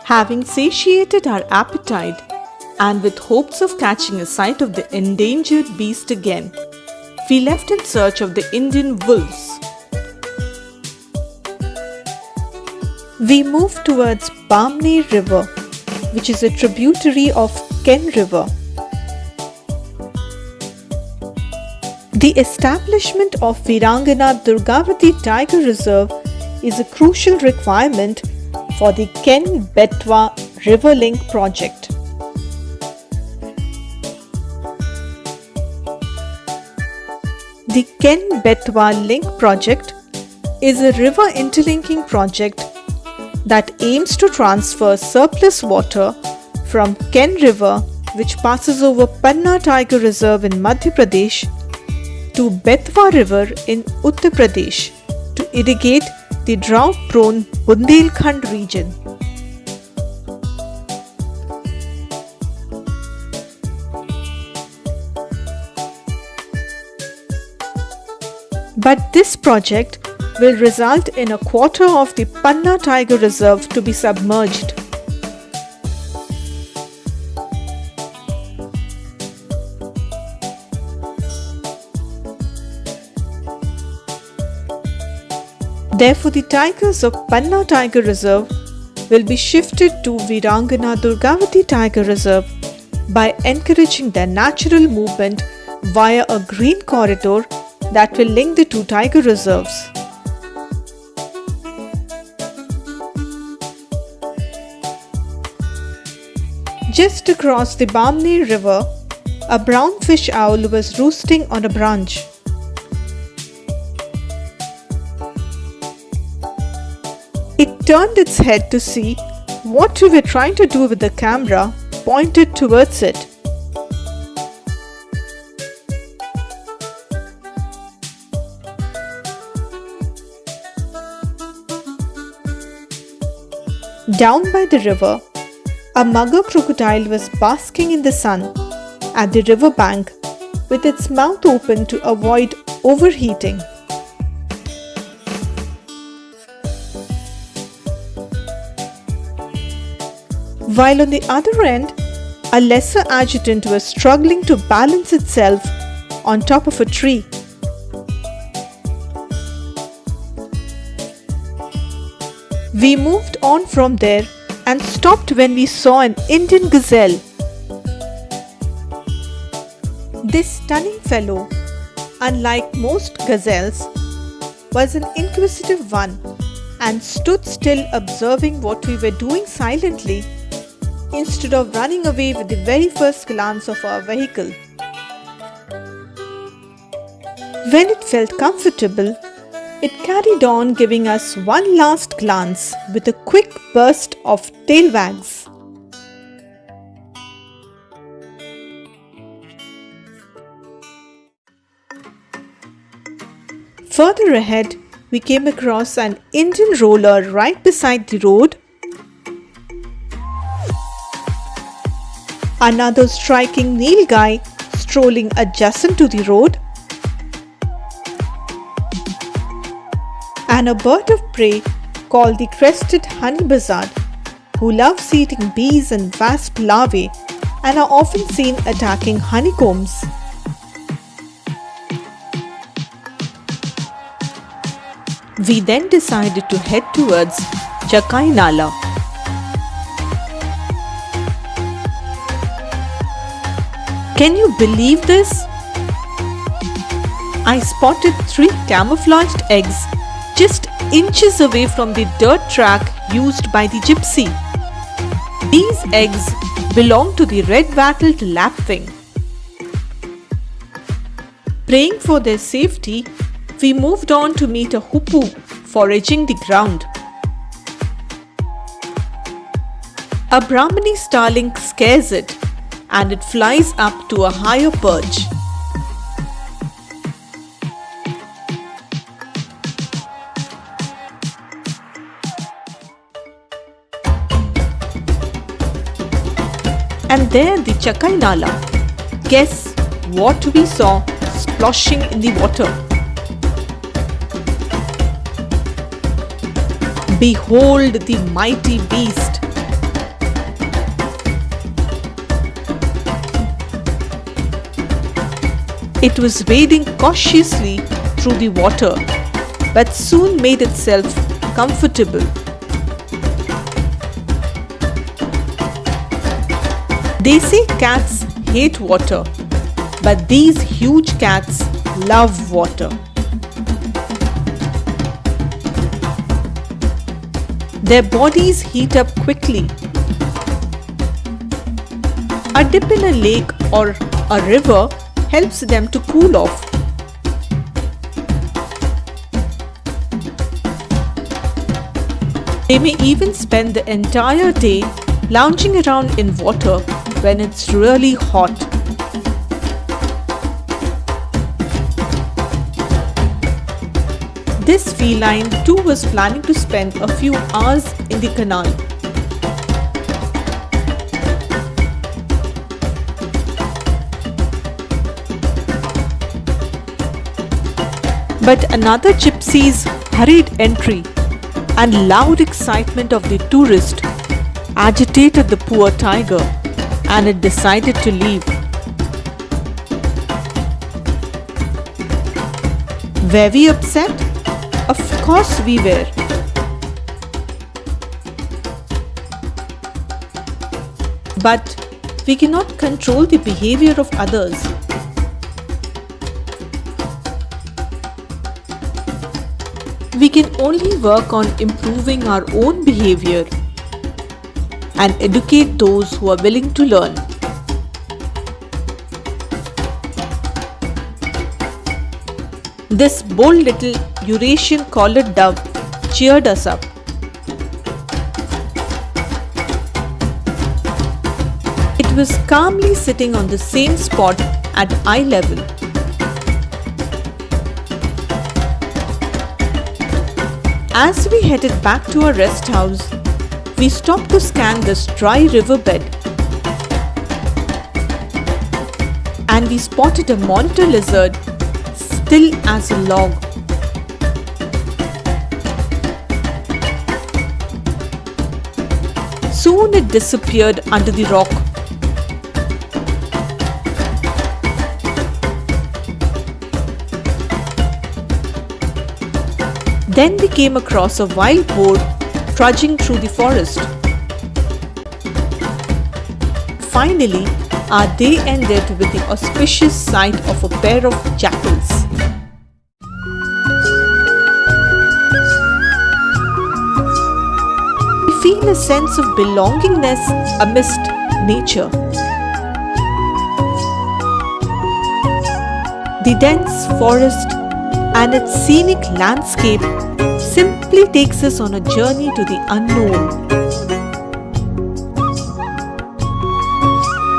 Having satiated our appetite and with hopes of catching a sight of the endangered beast again, we left in search of the Indian wolves. We moved towards Bamni River, which is a tributary of Ken River. The establishment of Veerangana Durgavati Tiger Reserve is a crucial requirement for the Ken-Betwa River Link project. The Ken-Betwa Link project is a river interlinking project that aims to transfer surplus water from Ken River, which passes over Panna Tiger Reserve in Madhya Pradesh, to Betwa River in Uttar Pradesh to irrigate the drought-prone Bundelkhand region. But this project will result in a quarter of the Panna Tiger Reserve to be submerged. Therefore, the tigers of Panna Tiger Reserve will be shifted to Veerangana Durgavati Tiger Reserve by encouraging their natural movement via a green corridor that will link the two tiger reserves. Just across the Bamni River, a brown fish owl was roosting on a branch. It turned its head to see what we were trying to do with the camera pointed towards it. Down by the river, a mugger crocodile was basking in the sun at the river bank with its mouth open to avoid overheating. While on the other end, a lesser adjutant was struggling to balance itself on top of a tree. We moved on from there and stopped when we saw an Indian gazelle. This stunning fellow, unlike most gazelles, was an inquisitive one and stood still observing what we were doing silently instead of running away with the very first glance of our vehicle. When it felt comfortable, it carried on, giving us one last glance with a quick burst of tail wags. Further ahead, we came across an Indian roller right beside the road, another striking Nilgai strolling adjacent to the road, and a bird of prey called the crested honey buzzard, who loves eating bees and wasp larvae and are often seen attacking honeycombs. We then decided to head towards Chakai Nala. Can you believe this? I spotted 3 camouflaged eggs just inches away from the dirt track used by the gypsy. These eggs belong to the red-wattled lapwing. Praying for their safety, we moved on to meet a hoopoe foraging the ground. A Brahmani starling scares it and it flies up to a higher perch. And there the Chakai Nala. Guess what we saw splashing in the water? Behold the mighty beast, It was wading cautiously through the water, but soon made itself comfortable. They say cats hate water, but these huge cats love water. Their bodies heat up quickly. A dip in a lake or a river helps them to cool off. They may even spend the entire day lounging around in water when it's really hot. This feline too was planning to spend a few hours in the canal. But another gypsy's hurried entry and loud excitement of the tourist agitated the poor tiger, and it decided to leave. Were we upset? Of course we were. But we cannot control the behavior of others. We can only work on improving our own behavior and educate those who are willing to learn. This bold little Eurasian collared dove cheered us up. It was calmly sitting on the same spot at eye level. As we headed back to our rest house, we stopped to scan this dry riverbed, and we spotted a monitor lizard still as a log. Soon it disappeared under the rock. Then we came across a wild boar trudging through the forest. Finally, our day ended with the auspicious sight of a pair of jackals. We feel a sense of belongingness amidst nature. The dense forest and its scenic landscape simply takes us on a journey to the unknown.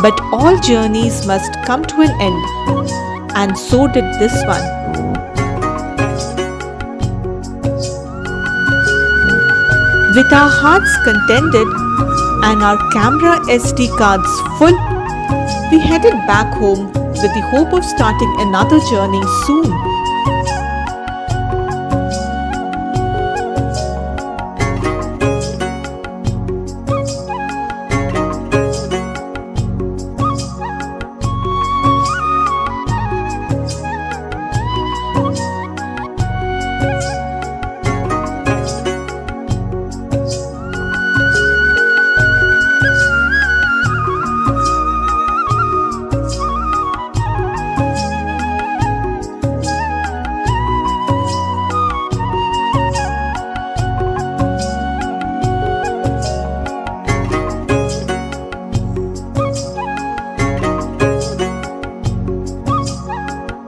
But all journeys must come to an end, and so did this one. With our hearts contented and our camera SD cards full, we headed back home with the hope of starting another journey soon.